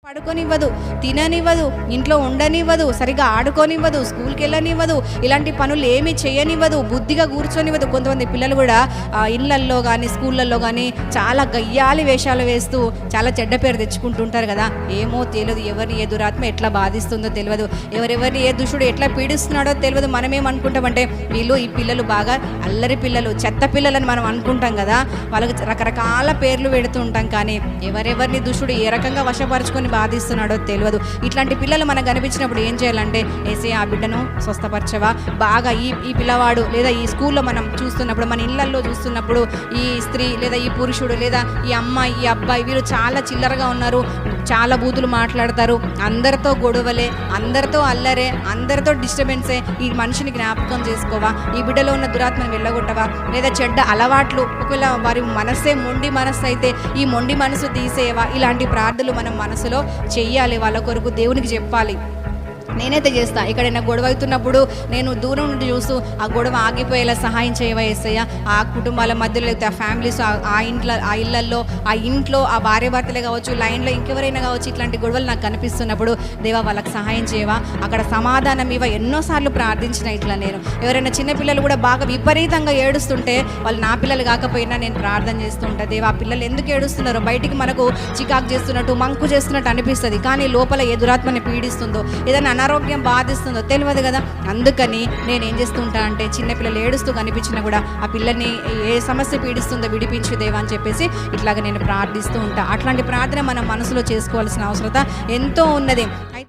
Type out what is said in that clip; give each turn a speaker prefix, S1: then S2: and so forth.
S1: పడుకోనివ్వదు, తిననివ్వదు, ఇంట్లో ఉండనివ్వదు, సరిగా ఆడుకోనివ్వదు, స్కూల్కి వెళ్ళనివ్వదు, ఇలాంటి పనులు ఏమీ చేయనివ్వదు, బుద్ధిగా కూర్చొనివ్వదు. కొంతమంది పిల్లలు కూడా ఇళ్ళల్లో కానీ స్కూళ్ళల్లో కానీ చాలా గయ్యాలి వేషాలు వేస్తూ చాలా చెడ్డ పేరు తెచ్చుకుంటుంటారు కదా. ఏమో తెలియదు, ఎవరిని ఏ దురాత్మ ఎట్లా బాధిస్తుందో తెలియదు, ఎవరెవరిని ఏ దుష్టుడు ఎట్లా పీడిస్తున్నాడో తెలియదు. మనమేమనుకుంటామంటే ఈ పిల్లలు బాగా అల్లరి పిల్లలు, చెత్త పిల్లలని మనం అనుకుంటాం కదా. వాళ్ళకి రకరకాల పేర్లు పెడుతూ ఉంటాం, కానీ ఎవరెవరిని దుష్టుడు ఏ రకంగా వశపరుచుకొని బాధిస్తున్నాడో తెలియదు. ఇట్లాంటి పిల్లలు మనకు కనిపించినప్పుడు ఏం చేయాలంటే, ఏసే ఆ బిడ్డను స్వస్థపరచవా. బాగా ఈ పిల్లవాడు లేదా ఈ స్కూల్లో మనం చూస్తున్నప్పుడు, మన ఇళ్లల్లో చూస్తున్నప్పుడు, ఈ స్త్రీ లేదా ఈ పురుషుడు లేదా ఈ అమ్మాయి ఈ అబ్బాయి వీరు చాలా చిల్లరగా ఉన్నారు, చాలా బూతులు మాట్లాడతారు, అందరితో గొడవలే, అందరితో అల్లరే, అందరితో డిస్టర్బెన్సే. ఈ మనిషిని జ్ఞాపకం చేసుకోవా, ఈ బిడ్డలో ఉన్న దురాత్మను వెళ్ళగొట్టవా. లేదా చెడ్డ అలవాట్లు, ఒకవేళ వారి మనస్సే మొండి మనస్సు అయితే ఈ మొండి మనసు తీసేయవా. ఇలాంటి ప్రార్థనలు మనం మనసులో చెయ్యాలి, వాళ్ళ కొరకు దేవునికి చెప్పాలి. నేనైతే చేస్తా. ఎక్కడైనా గొడవ అవుతున్నప్పుడు నేను దూరం నుండి చూస్తూ ఆ గొడవ ఆగిపోయేలా సహాయం చేయవా యేసయ్య. ఆ కుటుంబాల మధ్యలో లేకపోతే ఆ ఫ్యామిలీస్ ఆ ఇంట్లో ఆ భార్య భర్తలే కావచ్చు, లైన్లో ఇంకెవరైనా కావచ్చు, ఇట్లాంటి గొడవలు నాకు కనిపిస్తున్నప్పుడు దేవా వాళ్ళకి సహాయం చేయవా, అక్కడ సమాధానం ఇవ్వ. ఎన్నోసార్లు ప్రార్థించిన ఇట్లా నేను. ఎవరైనా చిన్నపిల్లలు కూడా బాగా విపరీతంగా ఏడుస్తుంటే, వాళ్ళు నా పిల్లలు కాకపోయినా నేను ప్రార్థన చేస్తూ ఉంటాను. దేవా ఆ పిల్లలు ఎందుకు ఏడుస్తున్నారో, బయటికి మనకు చికాకు చేస్తున్నట్టు మంకు చేస్తున్నట్టు అనిపిస్తుంది, కానీ లోపల ఏ దురాత్మని పీడిస్తుందో, ఏదైనా అనారోగ్యం బాధిస్తుందో తెలియదు కదా. అందుకని నేను ఏం చేస్తూ ఉంటా అంటే, చిన్నపిల్లలు ఏడుస్తూ కనిపించినా కూడా ఆ పిల్లల్ని ఏ సమస్య పీడిస్తుందో విడిపించు దేవా అని చెప్పేసి ఇట్లాగా నేను ప్రార్థిస్తూ ఉంటా. అట్లాంటి ప్రార్థన మనం మనసులో చేసుకోవాల్సిన అవసరత ఎంతో ఉన్నది.